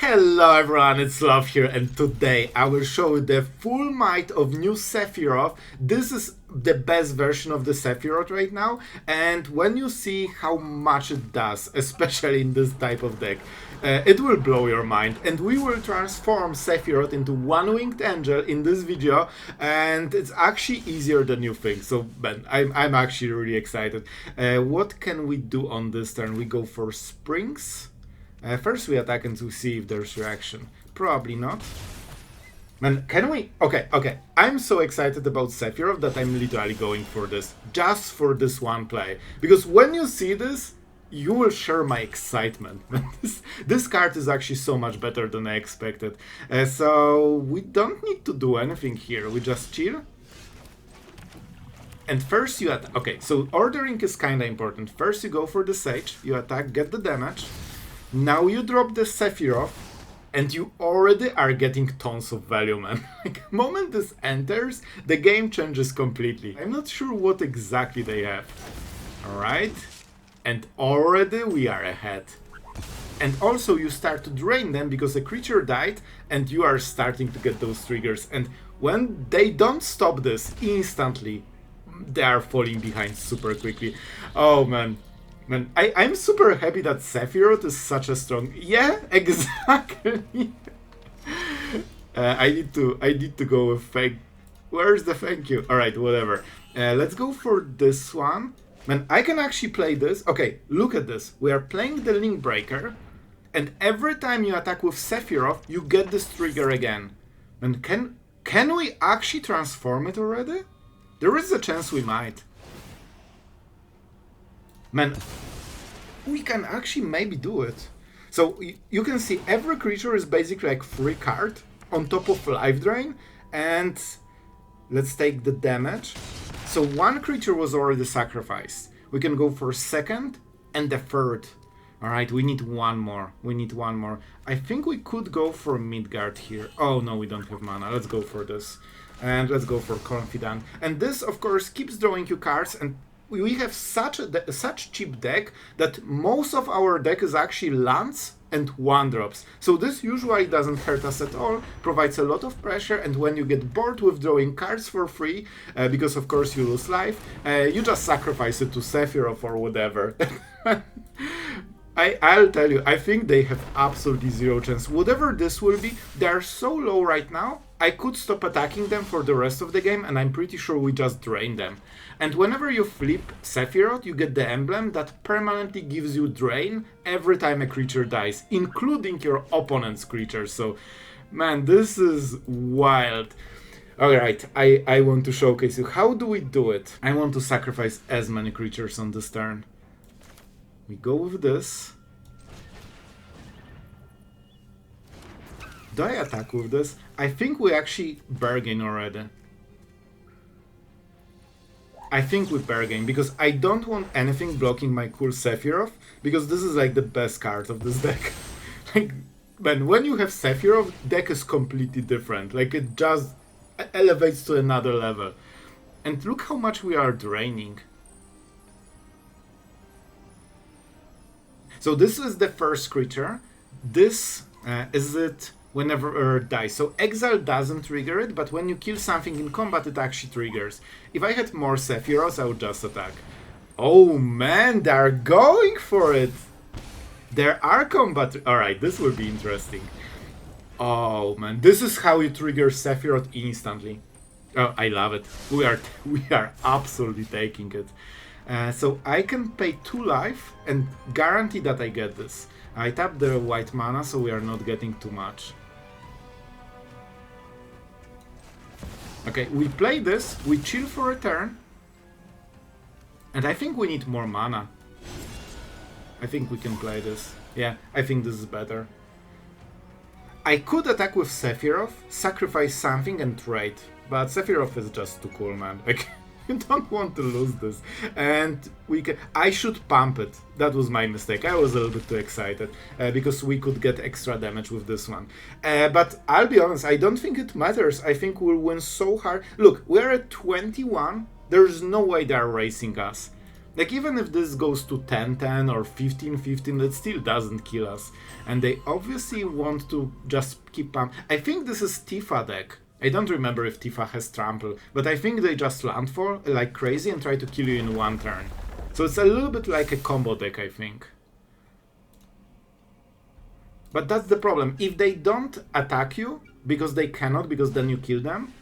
Hello everyone, it's Sloth here, and today I will show you the full might of New Sephiroth. This is the best version of the Sephiroth right now, and when you see how much it does, especially in this type of deck, it will blow your mind. And we will transform Sephiroth into one-winged angel in this video, and it's actually easier than you think. So man, I'm actually really excited. What can we do on this turn? We go for Springs. First we attack and to see if there's reaction. Probably not. Man, can we... Okay. I'm so excited about Sephiroth that I'm literally going for this. Just for this one play. Because when you see this, you will share my excitement. This card is actually so much better than I expected. So we don't need to do anything here. We just chill. And first you attack... Okay, so ordering is kinda important. First you go for the Sage. You attack, get the damage. Now you drop the Sephiroth, and you already are getting tons of value, man. Like, the moment this enters, the game changes completely. I'm not sure what exactly they have. Alright? And already we are ahead. And also you start to drain them because a creature died, and you are starting to get those triggers. And when they don't stop this instantly, they are falling behind super quickly. Oh, man. Man, I'm super happy that Sephiroth is such a strong... Yeah, exactly. I need to go with thank... Where's the thank you? Alright, whatever. Let's go for this one. Man, I can actually play this. Okay, look at this. We are playing the Linkbreaker, and every time you attack with Sephiroth, you get this trigger again. Man, can we actually transform it already? There is a chance we might. Man, we can actually maybe do it. So you can see every creature is basically like free card on top of life drain, and let's take the damage. So one creature was already sacrificed. We can go for second and the third. Alright, we need one more. I think we could go for Midgar here. Oh no, we don't have mana. Let's go for this. And let's go for Confidant. And this, of course, keeps drawing you cards, and we have such cheap deck that most of our deck is actually lands and one drops. So this usually doesn't hurt us at all, provides a lot of pressure, and when you get bored with drawing cards for free, because of course you lose life, you just sacrifice it to Sephiroth or whatever. I'll tell you, I think they have absolutely zero chance. Whatever this will be, they are so low right now, I could stop attacking them for the rest of the game, and I'm pretty sure we just drain them. And whenever you flip Sephiroth, you get the emblem that permanently gives you drain every time a creature dies, including your opponent's creature. So, man, this is wild. Alright, I want to showcase you. How do we do it? I want to sacrifice as many creatures on this turn. We go with this. Do I attack with this? I think we actually bargain already. I think we bargain, because I don't want anything blocking my cool Sephiroth, because this is like the best card of this deck. Like, man, when you have Sephiroth, deck is completely different. Like, it just elevates to another level. And look how much we are draining. So this is the first creature. This is it whenever it dies. So exile doesn't trigger it, but when you kill something in combat, it actually triggers. If I had more Sephiroths, I would just attack. Oh man, they're going for it. There are combat... Alright, this will be interesting. Oh man, this is how you trigger Sephiroth instantly. Oh, I love it. We are absolutely taking it. So I can pay 2 life and guarantee that I get this. I tap the white mana, so we are not getting too much. Okay, we play this, we chill for a turn, and I think we need more mana. I think we can play this. Yeah, I think this is better. I could attack with Sephiroth, sacrifice something and trade, but Sephiroth is just too cool, man. Like, you don't want to lose this. And we can... I should pump it. That was my mistake. I was a little bit too excited, because we could get extra damage with this one. But I'll be honest, I don't think it matters. I think we'll win so hard. Look, we're at 21. There's no way they're racing us. Like, even if this goes to 10-10 or 15-15, that still doesn't kill us. And they obviously want to just keep I think this is Tifa deck. I don't remember if Tifa has trample, but I think they just landfall like crazy and try to kill you in one turn. So it's a little bit like a combo deck, I think. But that's the problem. If they don't attack you, because they cannot, because then you kill them.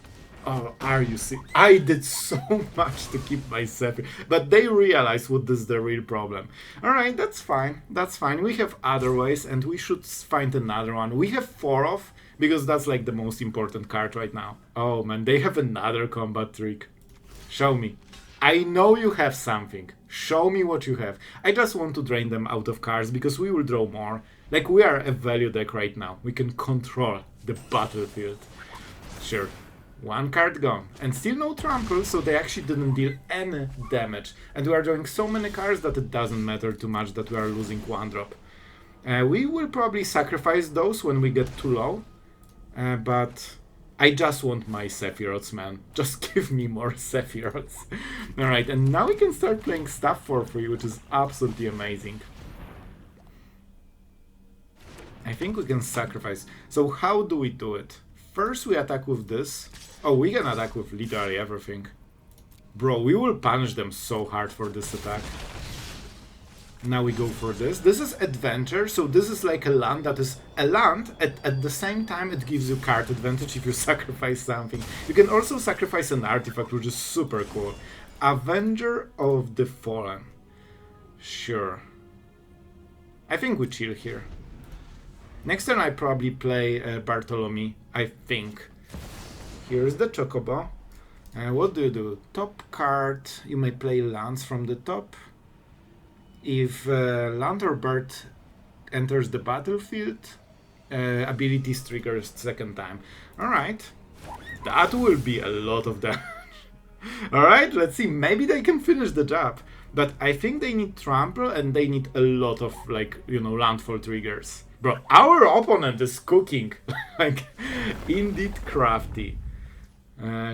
Oh, are you sick? I did so much to keep my Sephiroth, but they realize what is the real problem. Alright, that's fine. That's fine. We have other ways, and we should find another one. We have 4 off, because that's like the most important card right now. Oh man, they have another combat trick. Show me. I know you have something. Show me what you have. I just want to drain them out of cards, because we will draw more. Like, we are a value deck right now. We can control the battlefield. Sure. 1 card gone. And still no trample, so they actually didn't deal any damage. And we are drawing so many cards that it doesn't matter too much that we are losing 1 drop. We will probably sacrifice those when we get too low. But I just want my Sephiroths, man. Just give me more Sephiroths. Alright, and now we can start playing stuff for free, which is absolutely amazing. I think we can sacrifice. So how do we do it? First we attack with this. Oh, we can attack with literally everything. Bro, we will punish them so hard for this attack. Now we go for this. This is Avenger, so this is like a land that is a land. At the same time, it gives you card advantage if you sacrifice something. You can also sacrifice an artifact, which is super cool. Avenger of the Fallen. Sure. I think we chill here. Next turn I probably play Bartolomé, I think. Here's the Chocobo. What do you do? Top card, you may play lands from the top. If land or bird enters the battlefield, abilities triggers second time. Alright, that will be a lot of damage. Alright, let's see, maybe they can finish the job. But I think they need trample and they need a lot of, like, you know, landfall triggers. Bro, our opponent is cooking. Like, indeed crafty.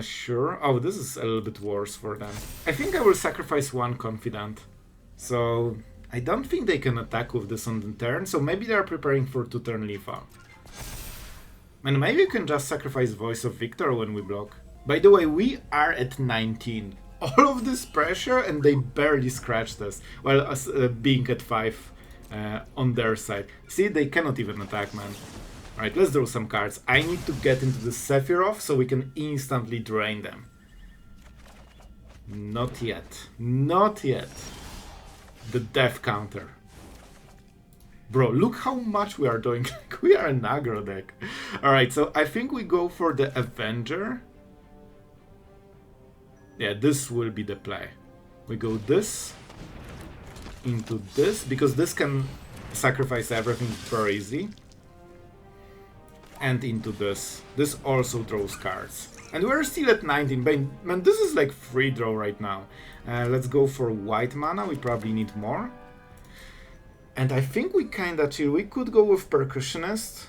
Sure. Oh, this is a little bit worse for them. I think I will sacrifice 1 Confidant. So, I don't think they can attack with this on the turn, so maybe they are preparing for 2-turn lethal. And maybe you can just sacrifice Voice of Victor when we block. By the way, we are at 19. All of this pressure and they barely scratched us. Well, us being at 5. On their side. See, they cannot even attack, man. Alright, let's draw some cards. I need to get into the Sephiroth so we can instantly drain them. Not yet. Not yet. The death counter. Bro, look how much we are doing. We are an aggro deck. Alright, so I think we go for the Avenger. Yeah, this will be the play. We go this into this, because this can sacrifice everything very easy. And into this. This also draws cards. And we're still at 19. Man, this is like free draw right now. Let's go for white mana. We probably need more. And I think we kinda chill. We could go with Percussionist.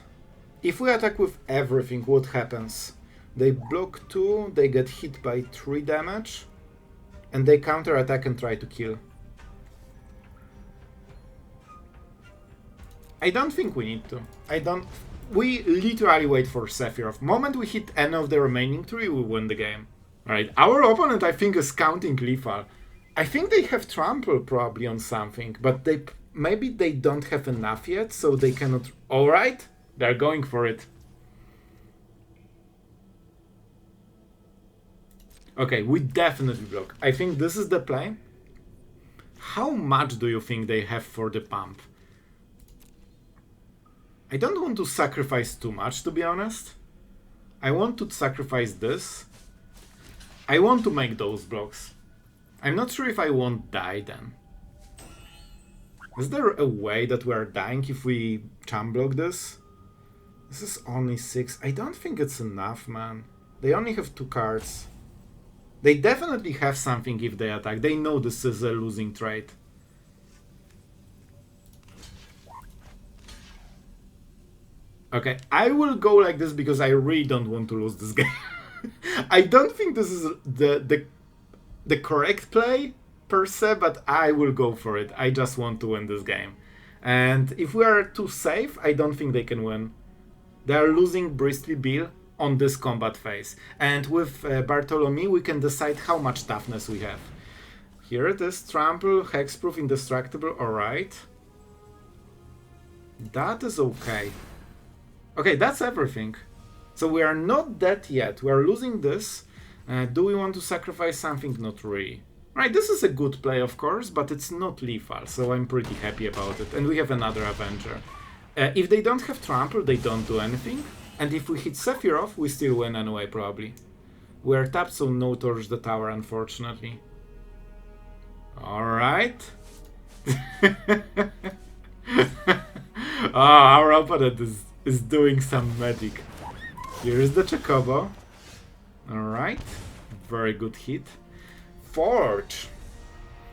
If we attack with everything, what happens? They block 2, they get hit by 3 damage. And they counter attack and try to kill. I don't think we need to. We literally wait for Sephiroth. Moment we hit any of the remaining 3, we win the game. Alright, our opponent I think is counting lethal. I think they have trample probably on something, but maybe they don't have enough yet, so they cannot... Alright, they're going for it. Okay, we definitely block. I think this is the play. How much do you think they have for the pump? I don't want to sacrifice too much, to be honest. I want to sacrifice this. I want to make those blocks. I'm not sure if I won't die then. Is there a way that we are dying if we chum block this? This is only 6. I don't think it's enough, man. They only have 2 cards. They definitely have something if they attack. They know this is a losing trade. Okay, I will go like this because I really don't want to lose this game. I don't think this is the correct play, per se, but I will go for it. I just want to win this game. And if we are too safe, I don't think they can win. They are losing Bristly Bill on this combat phase. And with Bartolomé, we can decide how much toughness we have. Here it is, Trample, Hexproof, Indestructible, alright. That is okay. Okay, that's everything. So we are not dead yet, we are losing this. Do we want to sacrifice something? Not really. Right, this is a good play, of course, but it's not lethal, so I'm pretty happy about it. And we have another Avenger. If they don't have Trample, they don't do anything. And if we hit Sephiroth, we still win anyway, probably. We are tapped, so no Torch the Tower, unfortunately. Alright. Our opponent is doing some magic. Here is the Chocobo. Alright. Very good hit. Forge.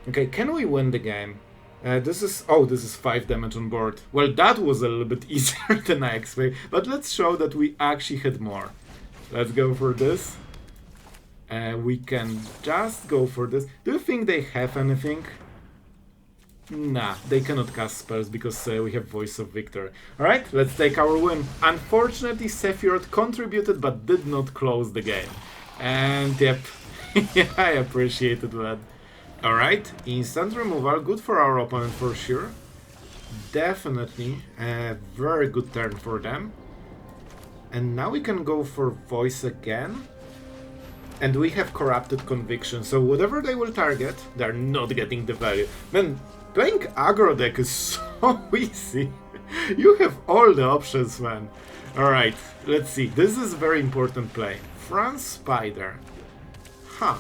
Okay, can we win the game? This is 5 damage on board. Well, that was a little bit easier than I expected. But let's show that we actually had more. Let's go for this. We can just go for this. Do you think they have anything? Nah, they cannot cast spells because we have Voice of Victory. Alright, let's take our win. Unfortunately, Sephiroth contributed but did not close the game. And yep, yeah, I appreciated that. Alright, instant removal, good for our opponent for sure. Definitely a very good turn for them. And now we can go for Voice again. And we have Corrupted Conviction, so whatever they will target, they're not getting the value. Man, playing aggro deck is so easy. You have all the options, man. Alright, let's see. This is a very important play. Franz Spider. Huh.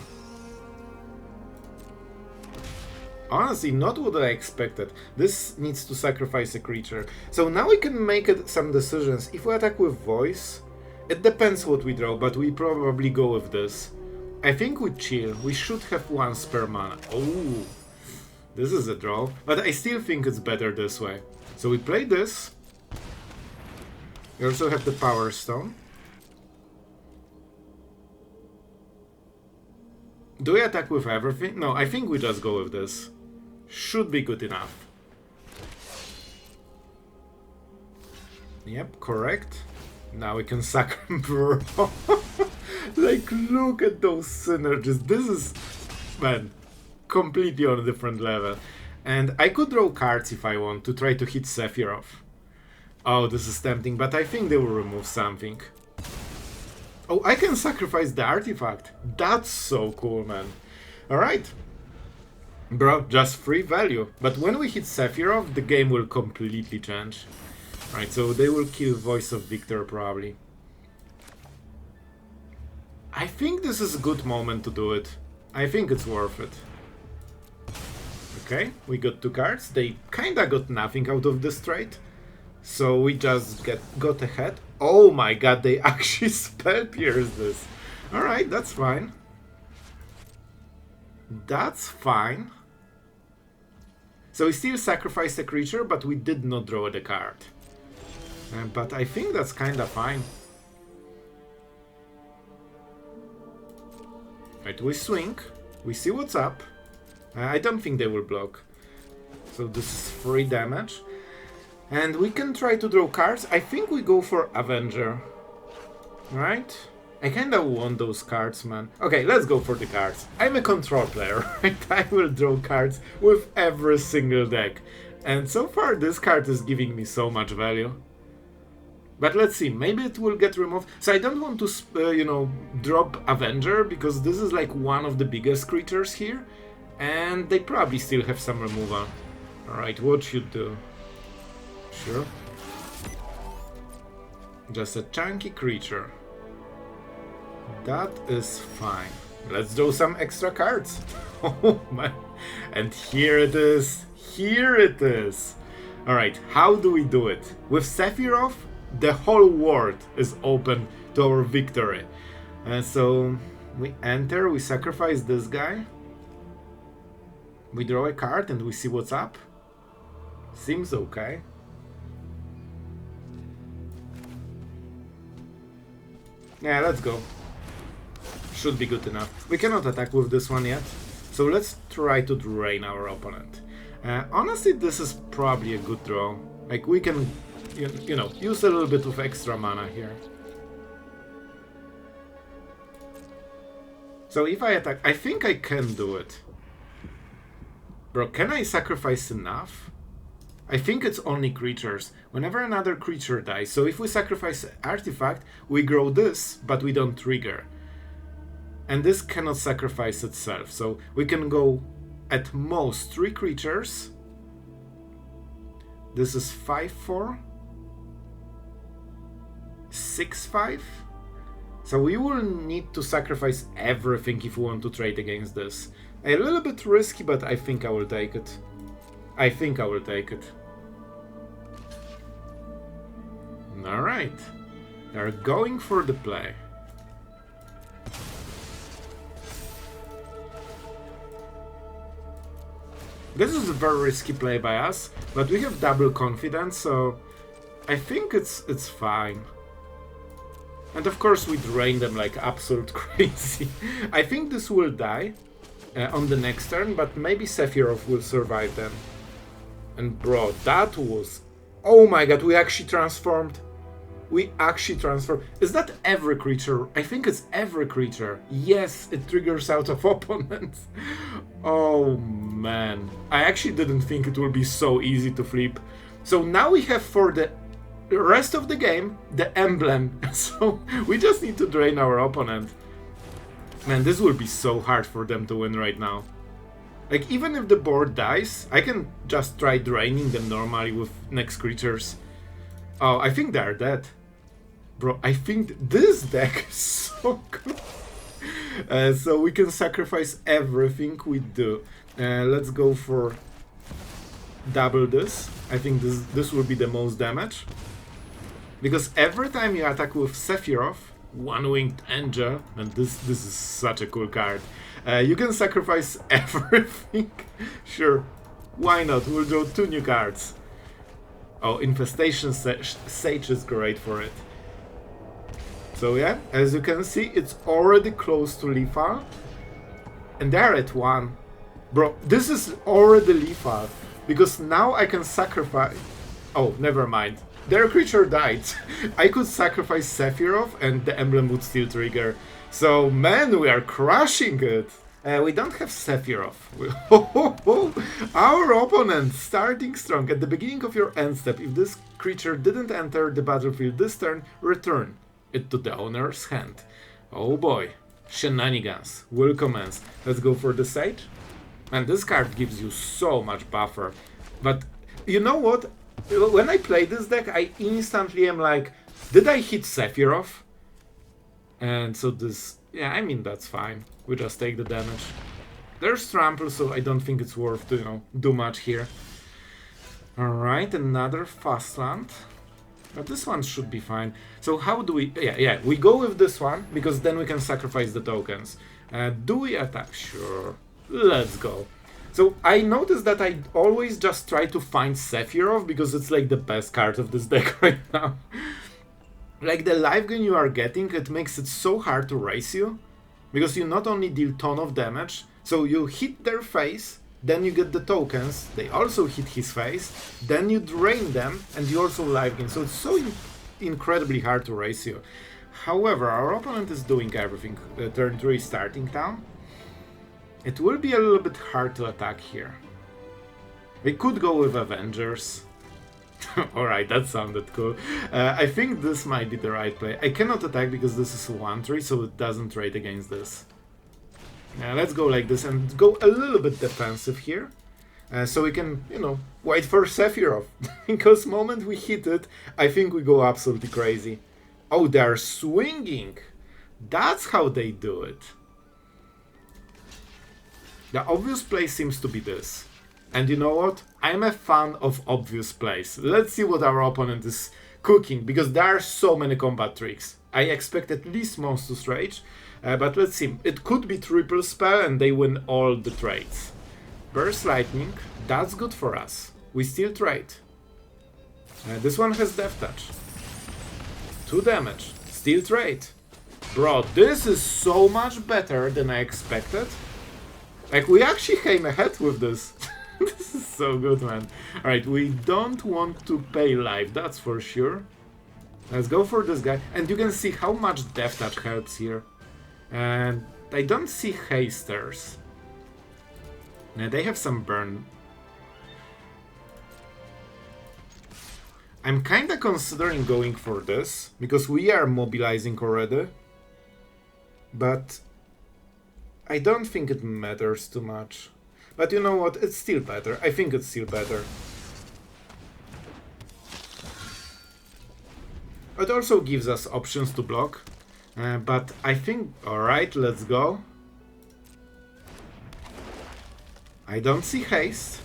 Honestly, not what I expected. This needs to sacrifice a creature. So now we can make some decisions. If we attack with Voice, it depends what we draw, but we probably go with this. I think we chill. We should have one spare mana. Oh, this is a draw. But I still think it's better this way. So we play this. We also have the Power Stone. Do we attack with everything? No, I think we just go with this. Should be good enough. Yep, correct. Now we can sack him, bro. Like, look at those synergies. This is, man, completely on a different level. And I could draw cards if I want to try to hit Sephiroth. Oh, this is tempting, but I think they will remove something. Oh, I can sacrifice the artifact. That's so cool, man. Alright. Bro, just free value. But when we hit Sephiroth, the game will completely change. Right, so they will kill Voice of Victor probably. I think this is a good moment to do it. I think it's worth it. Okay, we got 2 cards. They kinda got nothing out of this trade. So we just got ahead. Oh my god, they actually spell pierce this. Alright, that's fine. That's fine. So we still sacrificed a creature, but we did not draw the card. But I think that's kinda fine. Right, we swing. We see what's up. I don't think they will block. So this is 3 damage. And we can try to draw cards. I think we go for Avenger. Right? I kinda want those cards, man. Okay, let's go for the cards. I'm a control player, right? I will draw cards with every single deck. And so far this card is giving me so much value. But let's see, maybe it will get removed. So I don't want to, you know, drop Avenger, because this is like one of the biggest creatures here. And they probably still have some removal. Alright, what should do? Sure. Just a chunky creature. That is fine. Let's draw some extra cards. Oh man. And here it is. Here it is. Alright, how do we do it? With Sephiroth, the whole world is open to our victory. So we enter, we sacrifice this guy. We draw a card and we see what's up. Seems okay. Yeah, let's go. Should be good enough. We cannot attack with this one yet. So let's try to drain our opponent. Honestly, this is probably a good draw. Like, we can, you know, use a little bit of extra mana here. So if I attack, I think I can do it. Bro, can I sacrifice enough? I think it's only creatures. Whenever another creature dies, so if we sacrifice artifact, we grow this, but we don't trigger. And this cannot sacrifice itself, so we can go at most 3 creatures. This is 5-4. 6-5. So we will need to sacrifice everything if we want to trade against this. A little bit risky, but I think I will take it. I think I will take it. Alright. They're going for the play. This is a very risky play by us, but we have double confidence, so I think it's fine. And of course we drain them like absolute crazy. I think this will die on the next turn, but maybe Sephiroth will survive them. And bro, that was... Oh my god, we actually transformed. We actually transformed. Is that every creature? I think it's every creature. Yes, it triggers out of opponents. Oh man. I actually didn't think it would be so easy to flip. So now we have for the rest of the game the emblem. So we just need to drain our opponent. Man, this will be so hard for them to win right now. Like, even if the board dies, I can just try draining them normally with next creatures. Oh, I think they are dead. Bro, I think this deck is so good. So we can sacrifice everything we do. Let's go for double this. I think this will be the most damage. Because every time you attack with Sephiroth, one-winged angel, and this is such a cool card, you can sacrifice everything. Sure, why not? We'll draw 2 new cards. Oh, Infestation Sage is great for it. So yeah, as you can see, it's already close to lethal. And they're at 1. Bro, this is already lethal. Because now I can sacrifice... Oh, never mind. Their creature died. I could sacrifice Sephiroth and the emblem would still trigger. So, man, we are crushing it. We don't have Sephiroth. Our opponent starting strong. At the beginning of your end step, if this creature didn't enter the battlefield this turn, return it to the owner's hand. Oh boy, shenanigans will commence. Let's go for the Sage. And this card gives you so much buffer. But you know what? When I play this deck, I instantly am like, did I hit Sephiroth? And so this, yeah, I mean, that's fine. We just take the damage. There's trample, so I don't think it's worth to, you know, do much here. Alright, another fast land. But this one should be fine. So how do we... Yeah, we go with this one, because then we can sacrifice the tokens. Do we attack? Sure. Let's go. So I noticed that I always just try to find Sephiroth, because it's like the best card of this deck right now. Like, the life gain you are getting, it makes it so hard to race you. Because you not only deal ton of damage, so you hit their face, then you get the tokens, they also hit his face, then you drain them, and you also life gain. So it's so incredibly hard to race you. However, our opponent is doing everything. Turn 3 starting down. It will be a little bit hard to attack here. We could go with Avengers. Alright, that sounded cool. I think this might be the right play. I cannot attack because this is a 1-3, so it doesn't trade against this. Let's go like this and go a little bit defensive here. So we can, you know, wait for Sephiroth. Because the moment we hit it, I think we go absolutely crazy. Oh, they're swinging! That's how they do it. The obvious play seems to be this. And you know what? I'm a fan of obvious plays. Let's see what our opponent is cooking, because there are so many combat tricks. I expect at least Monstrous Rage, but let's see. It could be triple spell and they win all the trades. Burst Lightning, that's good for us. We still trade. This one has Death Touch. 2 damage, still trade. Bro, this is so much better than I expected. Like, we actually came ahead with this. This is so good, man. Alright, we don't want to pay life, that's for sure. Let's go for this guy. And you can see how much Death Touch helps here. And I don't see hasters. They have some burn. I'm kinda considering going for this, because we are mobilizing already. But I don't think it matters too much. But you know what, it's still better. I think it's still better. It also gives us options to block. But I think, alright, let's go. I don't see haste.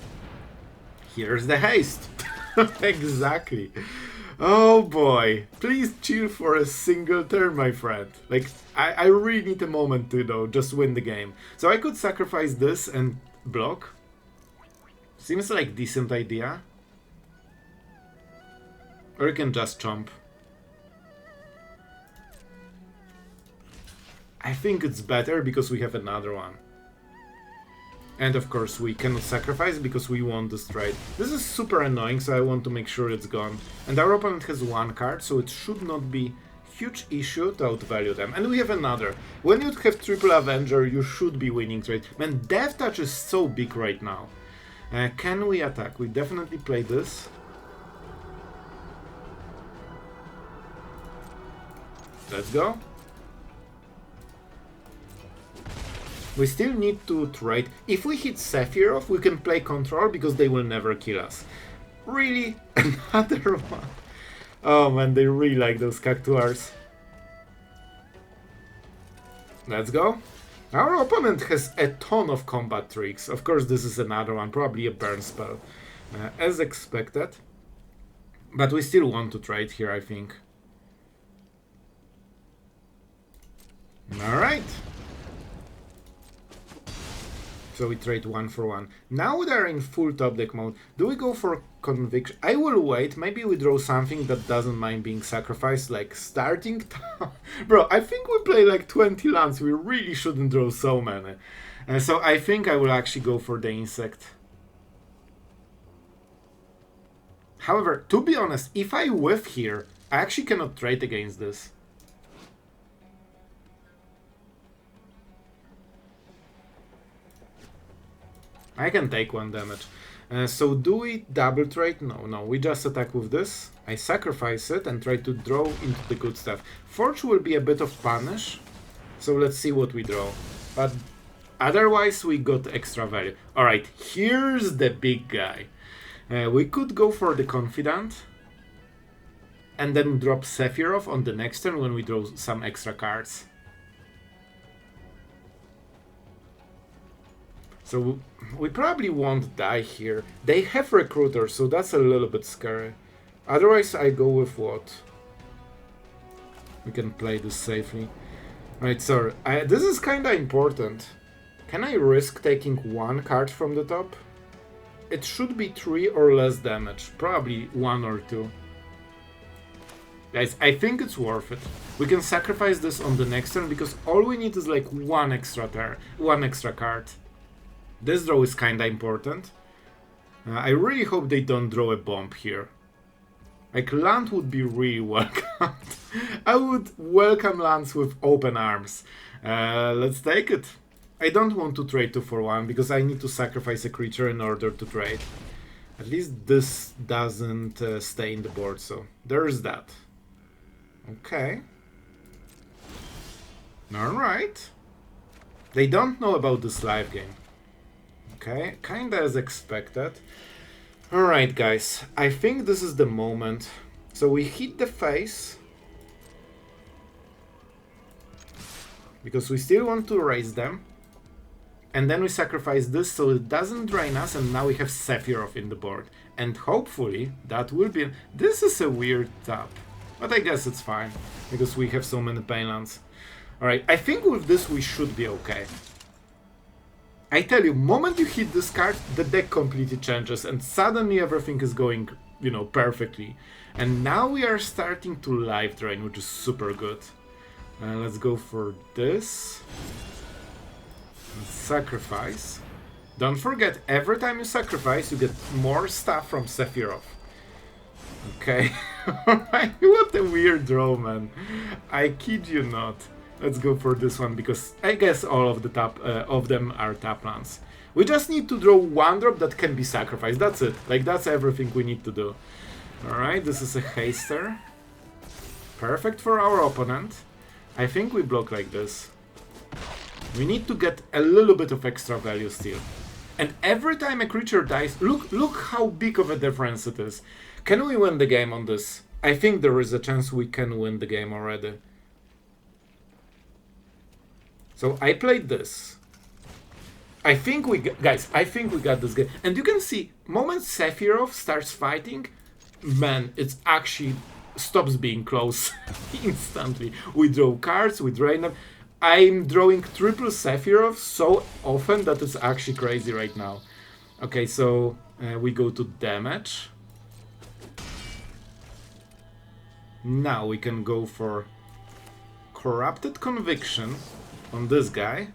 Here's the haste. Exactly. Oh boy. Please chill for a single turn, my friend. Like, I really need a moment to, just win the game. So I could sacrifice this and block. Seems like decent idea. Or you can just chomp. I think it's better because we have another one. And of course we cannot sacrifice because we want this trade. This is super annoying, so I want to make sure it's gone. And our opponent has one card, so it should not be huge issue to outvalue them. And we have another. When you have triple Avenger, you should be winning trade. Man, Death Touch is so big right now. Can we attack? We definitely play this. Let's go. We still need to trade. If we hit Sephiroth, we can play control because they will never kill us. Really? Another one? Oh man, they really like those Cactuars. Let's go. Our opponent has a ton of combat tricks. Of course, this is another one, probably a burn spell, as expected. But we still want to trade here, I think. Alright. So we trade 1 for 1. Now they're in full top deck mode. Do we go for Conviction? I will wait. Maybe we draw something that doesn't mind being sacrificed, like starting. Bro, I think we play like 20 lands. We really shouldn't draw so many. So I think I will actually go for the insect. However, to be honest, if I whiff here, I actually cannot trade against this. I can take 1 damage. So do we double trade? No, we just attack with this. I sacrifice it and try to draw into the good stuff. Forge will be a bit of punish. So let's see what we draw. But otherwise we got extra value. Alright, here's the big guy. We could go for the Confidant. And then drop Sephiroth on the next turn when we draw some extra cards. So we probably won't die here. They have Recruiters, so that's a little bit scary. Otherwise I go with what? We can play this safely. Right, so this is kinda important. Can I risk taking 1 card from the top? It should be 3 or less damage. Probably 1 or 2. Guys, I think it's worth it. We can sacrifice this on the next turn because all we need is like 1 extra card. This draw is kinda important. I really hope they don't draw a bomb here. Like, land would be really welcomed. I would welcome lands with open arms. Let's take it. I don't want to trade 2 for 1 because I need to sacrifice a creature in order to trade. At least this doesn't stay in the board, so there's that. Okay. Alright. They don't know about this live game. Okay, kinda as expected. Alright guys, I think this is the moment. So we hit the face. Because we still want to raise them. And then we sacrifice this so it doesn't drain us, and now we have Sephiroth in the board. And hopefully that will be... This is a weird tap. But I guess it's fine, because we have so many painlands. Alright, I think with this we should be okay. I tell you, moment you hit this card, the deck completely changes and suddenly everything is going, perfectly. And now we are starting to life drain, which is super good. Let's go for this. Sacrifice. Don't forget, every time you sacrifice, you get more stuff from Sephiroth. Okay. Alright, what a weird draw, man. I kid you not. Let's go for this one, because I guess all of the top of them are tap lands. We just need to draw one drop that can be sacrificed. That's it. Like, that's everything we need to do. Alright, this is a haster. Perfect for our opponent. I think we block like this. We need to get a little bit of extra value still. And every time a creature dies, look how big of a difference it is. Can we win the game on this? I think there is a chance we can win the game already. So I played this. I think we got this game. And you can see, moment Sephiroth starts fighting, man, it's actually stops being close instantly. We draw cards, we drain them. I'm drawing triple Sephiroth so often that it's actually crazy right now. Okay, so we go to damage. Now we can go for Corrupted Conviction on this guy.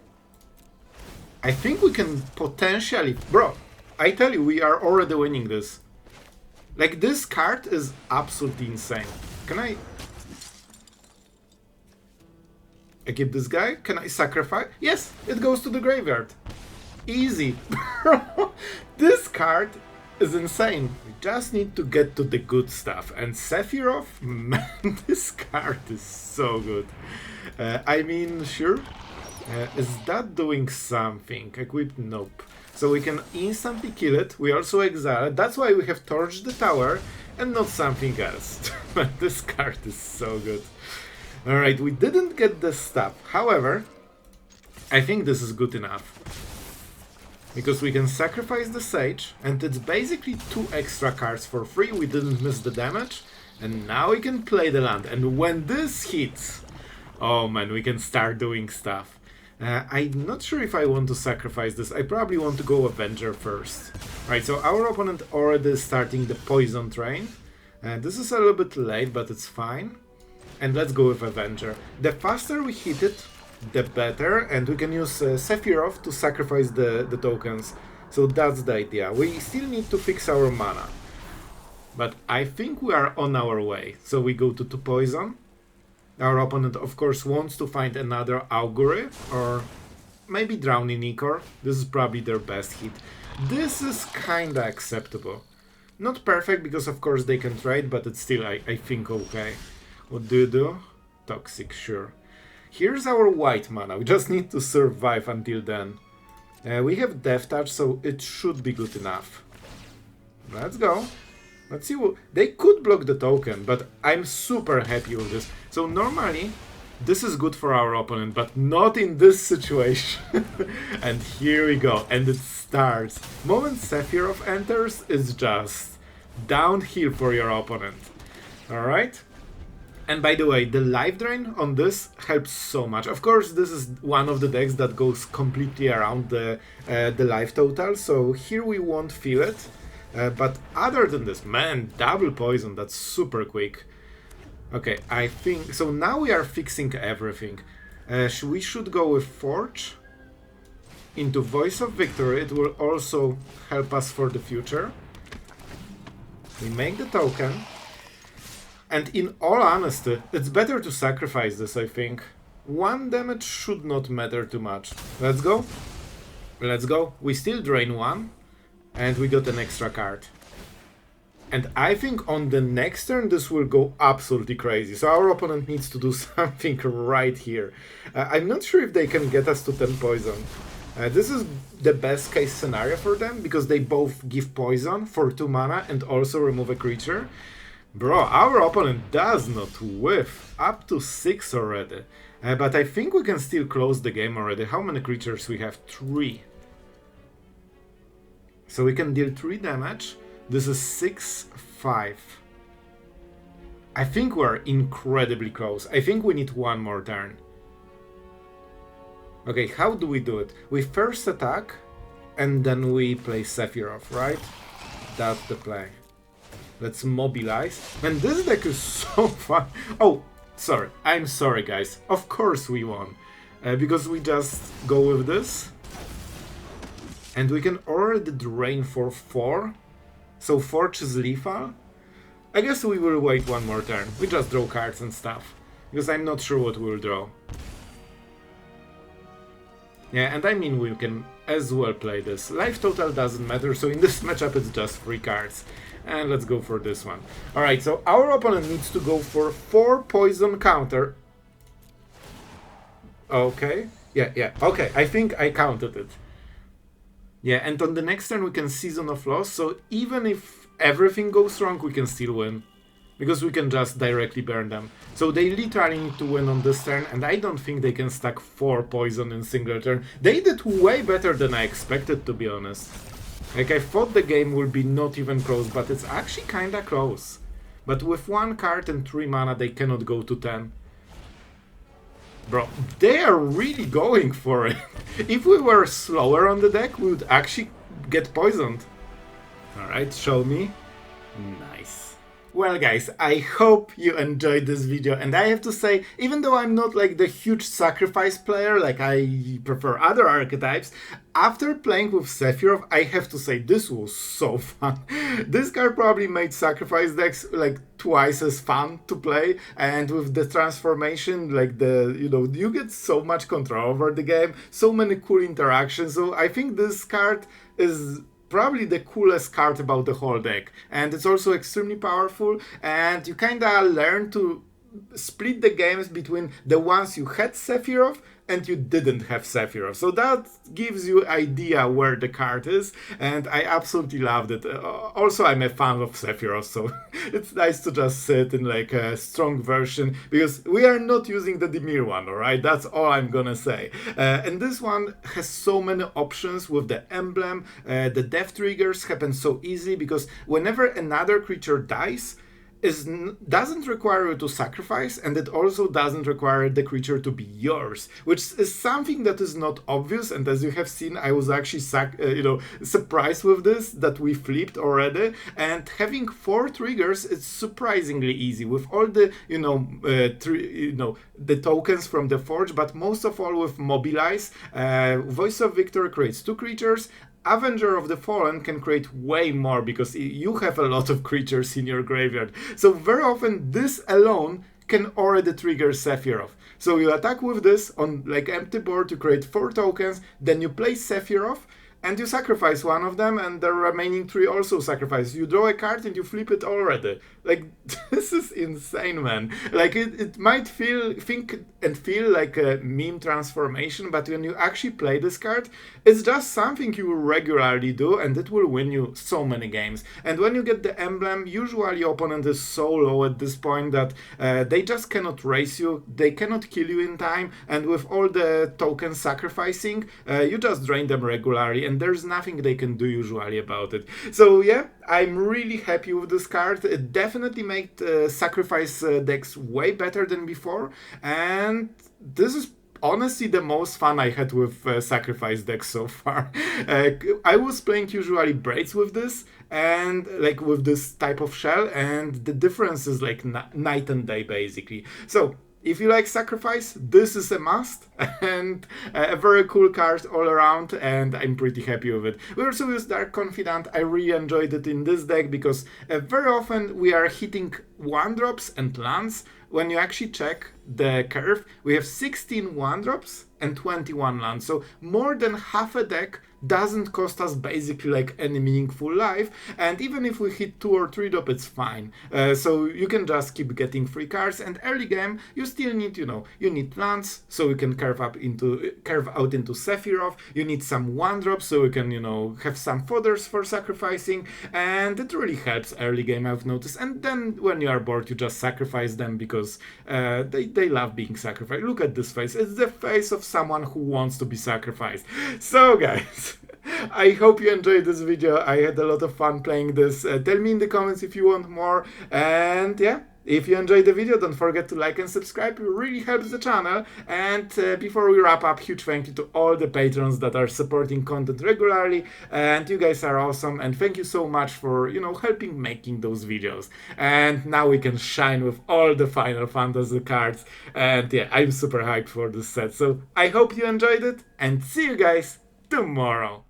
I think we can potentially... Bro, I tell you, we are already winning this. Like, this card is absolutely insane. Can I keep this guy? Can I sacrifice? Yes, it goes to the graveyard. Easy. This card is insane. We just need to get to the good stuff. And Sephiroth, man, this card is so good. I mean, sure. Is that doing something? Equip? Nope. So we can instantly kill it. We also exile it. That's why we have torched the tower and not something else. But this card is so good. Alright, we didn't get the stuff. However, I think this is good enough. Because we can sacrifice the Sage, and it's basically 2 extra cards for free. We didn't miss the damage. And now we can play the land. And when this hits, oh man, we can start doing stuff. I'm not sure if I want to sacrifice this. I probably want to go Avenger first. Right, so our opponent already is starting the poison train. This is a little bit late, but it's fine. And let's go with Avenger. The faster we hit it, the better. And we can use Sephiroth to sacrifice the tokens. So that's the idea. We still need to fix our mana. But I think we are on our way. So we go to 2 poison. Our opponent, of course, wants to find another Augury, or maybe Drowning Ichor. This is probably their best hit. This is kinda acceptable. Not perfect, because of course they can trade, but it's still, I think, okay. What do you do? Toxic, sure. Here's our white mana. We just need to survive until then. We have Death Touch, so it should be good enough. Let's go. Let's see what... They could block the token, but I'm super happy with this. So normally, this is good for our opponent, but not in this situation. And here we go, and it starts. Moment Sephiroth enters is just downhill for your opponent. Alright? And by the way, the life drain on this helps so much. Of course, this is one of the decks that goes completely around the life total, so here we won't feel it. But other than this, man, double poison, that's super quick. Okay, I think... So now we are fixing everything. We should go with Forge into Voice of Victory. It will also help us for the future. We make the token. And in all honesty, it's better to sacrifice this, I think. 1 damage should not matter too much. Let's go. Let's go. We still drain 1. And we got an extra card. And I think on the next turn this will go absolutely crazy. So our opponent needs to do something right here. I'm not sure if they can get us to 10 poison. This is the best case scenario for them, because they both give poison for 2 mana and also remove a creature. Bro, our opponent does not whiff. Up to 6 already. But I think we can still close the game already. How many creatures we have? 3. So we can deal 3 damage. This is 6-5. I think we're incredibly close. I think we need 1 more turn. Okay, how do we do it? We first attack, and then we play Sephiroth, right? That's the play. Let's mobilize. Man, this deck is so fun. Oh, sorry. I'm sorry, guys. Of course we won. Because we just go with this. And we can already drain for 4. So Forge is lethal. I guess we will wait one more turn. We just draw cards and stuff. Because I'm not sure what we'll draw. Yeah, and I mean we can as well play this. Life total doesn't matter, so in this matchup it's just 3 cards. And let's go for this one. Alright, so our opponent needs to go for 4 poison counter. Okay. Yeah, okay, I think I counted it. Yeah, and on the next turn we can Season of Loss, so even if everything goes wrong, we can still win. Because we can just directly burn them. So they literally need to win on this turn, and I don't think they can stack 4 poison in single turn. They did way better than I expected, to be honest. Like, I thought the game would be not even close, but it's actually kinda close. But with 1 card and 3 mana, they cannot go to 10. Bro, they are really going for it. If we were slower on the deck, we would actually get poisoned. Alright, show me. Nice. Well guys, I hope you enjoyed this video, and I have to say, even though I'm not like the huge sacrifice player, like I prefer other archetypes, after playing with Sephiroth, I have to say this was so fun. This card probably made sacrifice decks like twice as fun to play, and with the transformation, like you get so much control over the game, so many cool interactions, so I think this card is probably the coolest card about the whole deck, and it's also extremely powerful, and you kinda learn to split the games between the ones you had Sephiroth and you didn't have Sephiroth. So that gives you idea where the card is, and I absolutely loved it. Also, I'm a fan of Sephiroth, so it's nice to just sit in like a strong version, because we are not using the Dimir one, alright? That's all I'm gonna say. And this one has so many options with the emblem. The death triggers happen so easy, because whenever another creature dies, doesn't require you to sacrifice, and it also doesn't require the creature to be yours, which is something that is not obvious. And as you have seen, I was actually surprised with this, that we flipped already. And having 4 triggers, it's surprisingly easy with all the the tokens from the Forge, but most of all with Mobilize. Voice of Victor creates 2 creatures. Avenger of the Fallen can create way more, because you have a lot of creatures in your graveyard. So very often this alone can already trigger Sephiroth. So you attack with this on like empty board to create 4 tokens, then you play Sephiroth, and you sacrifice one of them, and the remaining 3 also sacrifice. You draw a card and you flip it already. Like, this is insane, man. Like, it might feel like a meme transformation, but when you actually play this card, it's just something you regularly do, and it will win you so many games. And when you get the emblem, usually your opponent is so low at this point that they just cannot race you, they cannot kill you in time, and with all the tokens sacrificing, you just drain them regularly, and there's nothing they can do usually about it. So yeah, I'm really happy with this card. It definitely made sacrifice decks way better than before, and this is honestly the most fun I had with sacrifice decks so far. I was playing usually Braids with this, and like with this type of shell, and the difference is like night and day basically. So if you like sacrifice, this is a must, and a very cool card all around, and I'm pretty happy with it. We also use Dark Confidant. I really enjoyed it in this deck, because very often we are hitting 1-drops and lands. When you actually check the curve, we have 16 1-drops and 21 lands, so more than half a deck doesn't cost us basically like any meaningful life, and even if we hit 2 or 3-drop, it's fine. So you can just keep getting free cards, and early game you still need, you need lands, so you can carve out into Sephiroth. You need some 1-drops, so you can, have some fodders for sacrificing, and it really helps early game, I've noticed. And then when you are bored, you just sacrifice them, because they love being sacrificed. Look at this face. It's the face of someone who wants to be sacrificed. So guys, I hope you enjoyed this video. I had a lot of fun playing this. Tell me in the comments if you want more, and yeah, if you enjoyed the video, don't forget to like and subscribe. It really helps the channel. And before we wrap up, huge thank you to all the patrons that are supporting content regularly, and you guys are awesome, and thank you so much for helping making those videos. And now we can shine with all the Final Fantasy cards, and yeah, I'm super hyped for this set. So I hope you enjoyed it, and see you guys tomorrow.